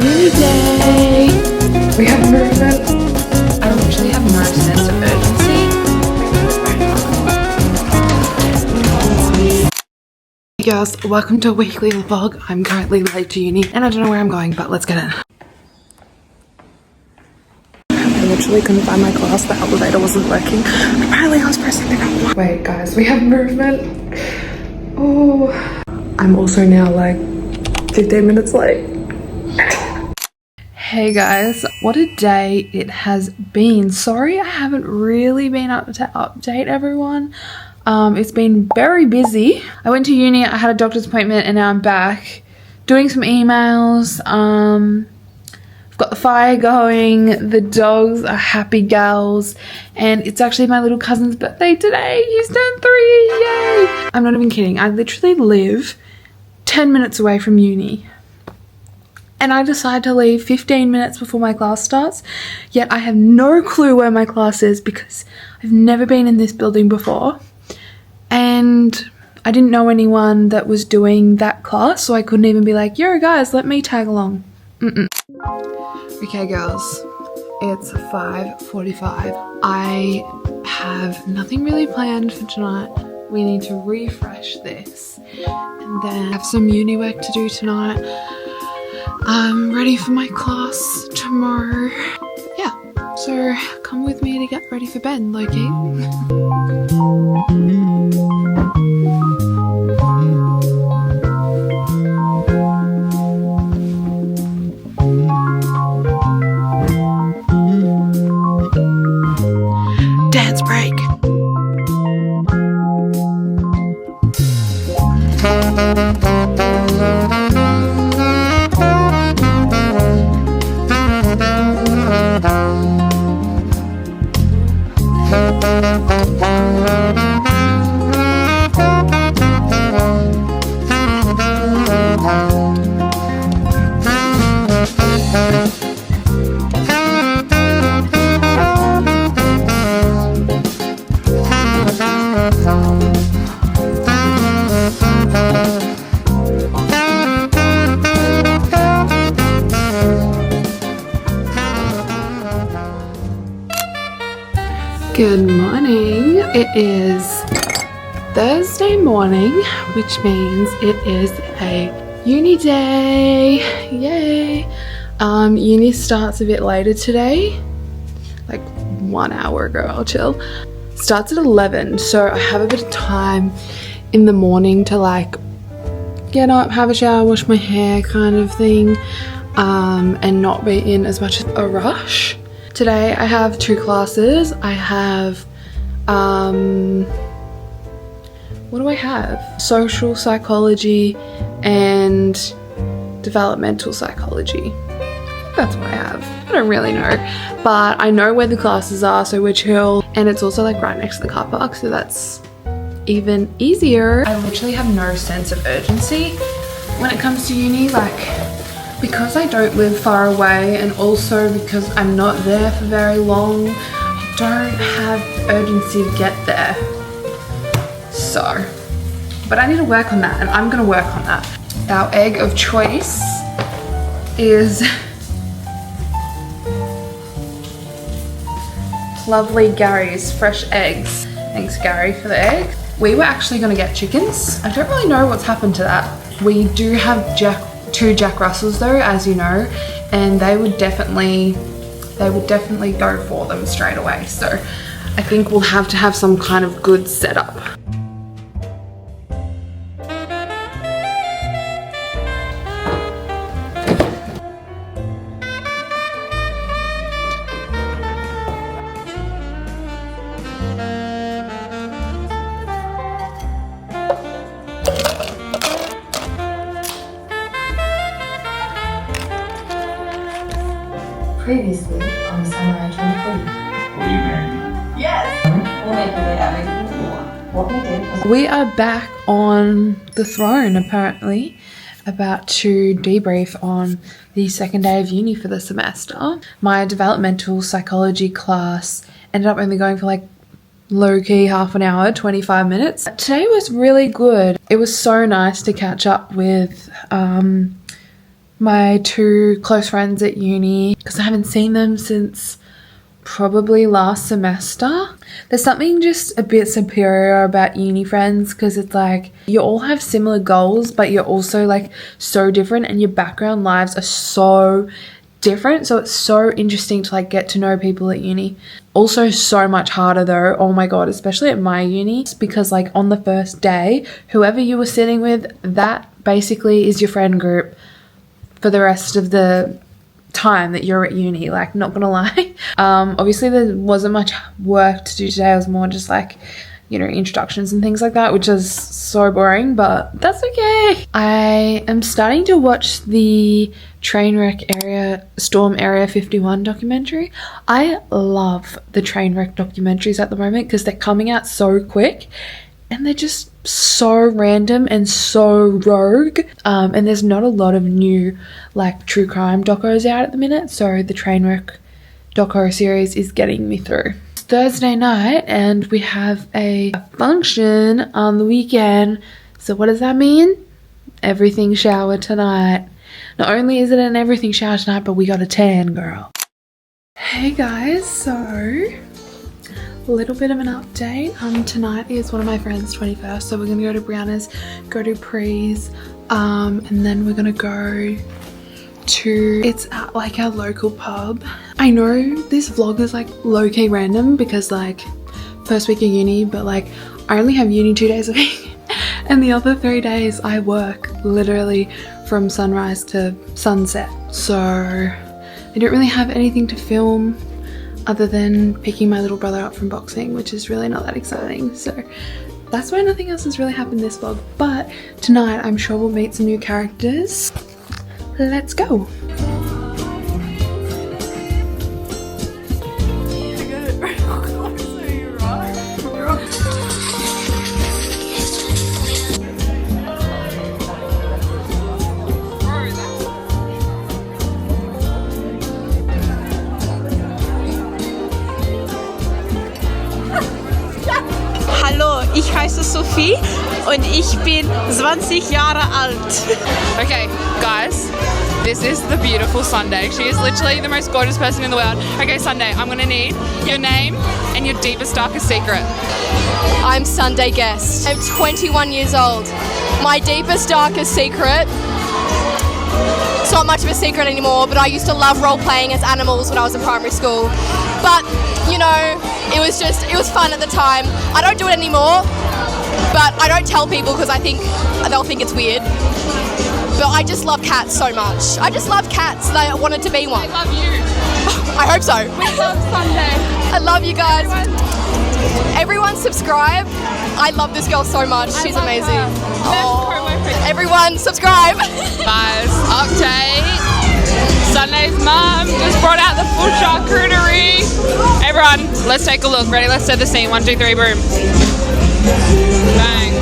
Uni day! We have movement. I literally have no sense of urgency. Hey girls, welcome to a weekly vlog. I'm currently late to uni and I don't know where I'm going, but let's get in. I literally couldn't find my class, the elevator wasn't working. Apparently I was pressing the wrong one. Wait guys, we have movement. Oh, I'm also now like 15 minutes late. Hey guys, what a day it has been. Sorry I haven't really been up to update everyone. It's been very busy. I went to uni, I had a doctor's appointment, and now I'm back doing some emails. I've got the fire going, the dogs are happy gals, and it's actually my little cousin's birthday today. He's turned 3, yay! I'm not even kidding, I literally live 10 minutes away from uni. And I decide to leave 15 minutes before my class starts, yet I have no clue where my class is because I've never been in this building before. And I didn't know anyone that was doing that class, so I couldn't even be like, yo guys, let me tag along. Okay girls, it's 5:45. I have nothing really planned for tonight. We need to refresh this and then have some uni work to do tonight. I'm ready for my class tomorrow. Yeah, so come with me to get ready for bed, low-key. Dance break. Good morning. It is Thursday morning, which means it is a uni day. Yay. Uni starts a bit later today, like 1 hour ago. I'll chill. Starts at 11, so I have a bit of time in the morning to like get up, have a shower, wash my hair kind of thing, and not be in as much of a rush. Today I have 2 classes. I have, what do I have? Social psychology and developmental psychology. That's what I have. I don't really know, but I know where the classes are, so we're chill. And it's also like right next to the car park, so that's even easier. I literally have no sense of urgency when it comes to uni, like, because I don't live far away and also because I'm not there for very long, I don't have urgency to get there. So, but I need to work on that, and I'm gonna work on that. Our egg of choice is lovely Gary's fresh eggs. Thanks Gary for the egg. We were actually gonna get chickens. I don't really know what's happened to that. We do have 2 Jack Russells though, as you know, and they would definitely go for them straight away. So I think we'll have to have some kind of good setup. Previously on Samurai 23. Will you marry me? Yes! We'll make a way out of what we did was We are back on the throne apparently, about to debrief on the second day of uni for the semester. My developmental psychology class ended up only going for like low-key half an hour, 25 minutes. Today was really good. It was so nice to catch up with my two close friends at uni because I haven't seen them since probably last semester. There's something just a bit superior about uni friends because it's like you all have similar goals, but you're also like so different and your background lives are so different. So it's so interesting to like get to know people at uni. Also so much harder though, oh my god, especially at my uni, because like on the first day, whoever you were sitting with, that basically is your friend group for the rest of the time that you're at uni. Like, not gonna lie. Obviously there wasn't much work to do today. It was more just like, you know, introductions and things like that, which is so boring, but that's okay. I am starting to watch the Trainwreck Area, Storm Area 51 documentary. I love the Trainwreck documentaries at the moment because they're coming out so quick and they're just so random and so rogue. And there's not a lot of new like true crime docos out at the minute, so the Trainwreck doco series is getting me through. Thursday night and we have a function on the weekend. So what does that mean? Everything shower tonight. Not only is it an everything shower tonight, but we got a tan, girl. Hey guys, so a little bit of an update. Tonight is one of my friends' 21st, so we're gonna go to Brianna's, go to Pre's, and then we're gonna go to, it's at like our local pub. I know this vlog is like low-key random because like first week of uni, but like I only have uni 2 days a week and the other 3 days I work literally from sunrise to sunset, so I don't really have anything to film other than picking my little brother up from boxing, which is really not that exciting. So that's why nothing else has really happened this vlog, but tonight I'm sure we'll meet some new characters. Let's go. Hallo, ich heiße Sophie und ich bin 20 Jahre alt. Okay, guys, this is the beautiful Sunday. She is literally the most gorgeous person in the world. Okay, Sunday, I'm gonna need your name and your deepest, darkest secret. I'm Sunday Guest. I'm 21 years old. My deepest, darkest secret, it's not much of a secret anymore, but I used to love role-playing as animals when I was in primary school. But, you know, it was fun at the time. I don't do it anymore, but I don't tell people because I think they'll think it's weird. But I just love cats so much. I just love cats and I wanted to be one. I love you. I hope so. We love Sunday. I love you guys. Everyone subscribe. I love this girl so much. She's amazing. Everyone subscribe. Guys, update. Sunday's mum just brought out the full charcuterie. Everyone, let's take a look. Ready? Let's set the scene. 1, 2, 3, boom. Bang.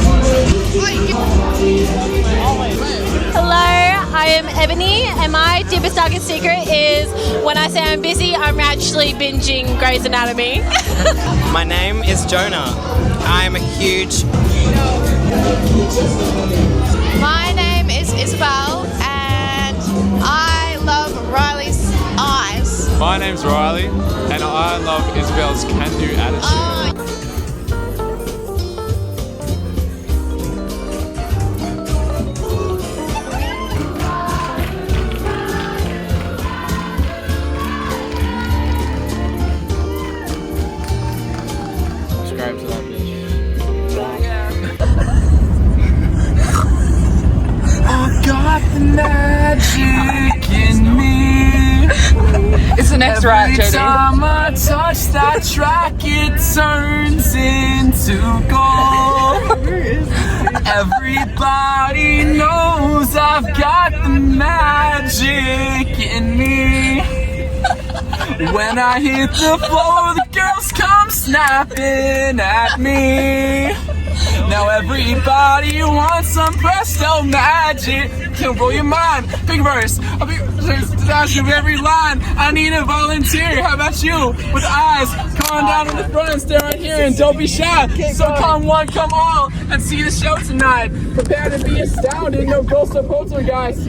Hello, I am Ebony, and my deepest darkest secret is when I say I'm busy, I'm actually binging Grey's Anatomy. My name is Jonah. I'm a huge... My name is Isabel, and I love Riley's eyes. My name's Riley, and I love Isabel's can-do attitude. Subscribe to that bitch. I've got the magic in me. It's the next right, JD. Every time I touch that track, it turns into gold. Everybody knows I've got the magic in me. When I hit the floor, the girls come snapping at me. Now everybody wants some presto magic. Can blow your mind. Big verse. I'll be dash of every line. I need a volunteer. How about you? With eyes. Come on down to the front. Stay right here and don't be shy. So come one, come all, and see the show tonight. Prepare to be astounded. No ghosts or poltergeists.